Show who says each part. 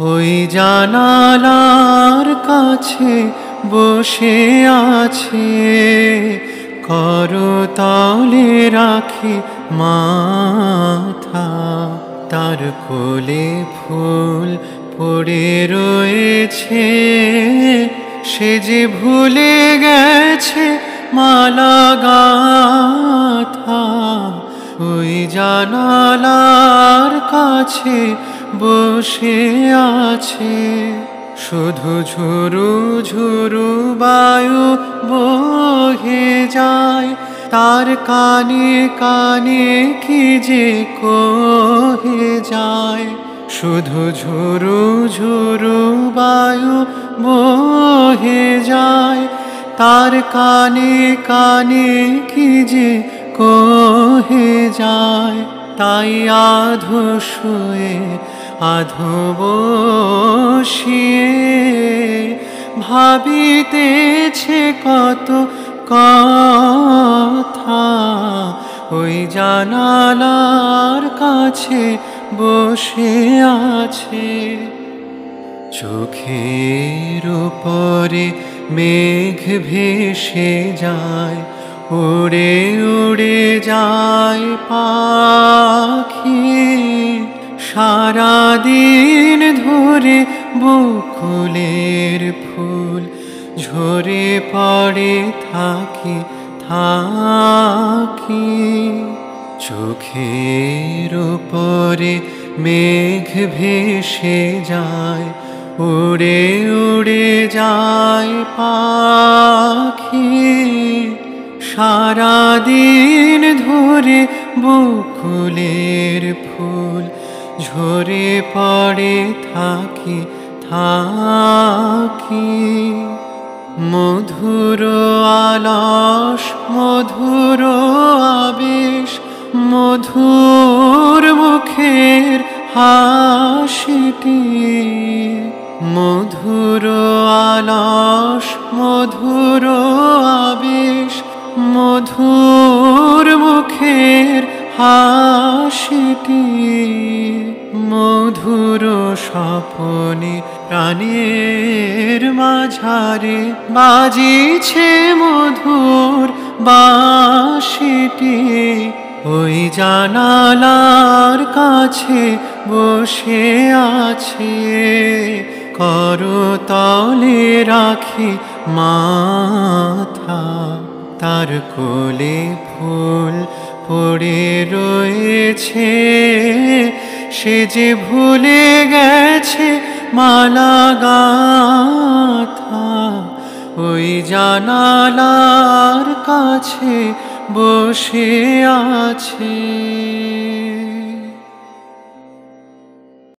Speaker 1: ওই জানালার কাছে বসে আছে, করতলে রাখি মাথা। তার কোলে ফুল পড়ে রয়েছে, সে যে ভুলে গেছে মালা গাঁথা। ওই জানালার কাছে বসে আছে, শুধু ঝুরু ঝুরু বায়ু বহে যায়, তার কানে কানে কি যে কহে যায়। শুধু ঝুরু ঝুরু বায়ু বহে যায়, তার কানে কানে কি যে কহে যায়। তাই আধো শুয়ে আধো বসিয়ে ভাবিতেছে কত কথা। ওই জানালার কাছে বসে আছে, চোখের উপরে মেঘ ভেসে যায়, উড়ে উড়ে যায় পাখি। সারাদিন ধরে বকুলের ফুল ঝরে পড়ে থাকি থাকি। চোখের উপরে মেঘ ভেসে যায়, উড়ে উড়ে যায় পাখি। সারাদিন ধরে বকুলের ফুল ঝরে পড়ে থাকি থাকি। মধুর আলস মধুর আবেশ, মধুর মুখের হাসিটি। মধুর আলস মধুর আবেশ, মধুর মুখের হাসিটি। মধুর স্বপনে প্রাণের মাঝারে বাজিছে মধুর বাঁশিটি। ওই জানালার কাছে বসে আছে, করতলে রাখি মাথা। তার কোলে ফুল পড়ে রয়েছে, সে যে ভুলে গেছে মালা গাঁথা। ওই জানালার কাছে বসে আছে।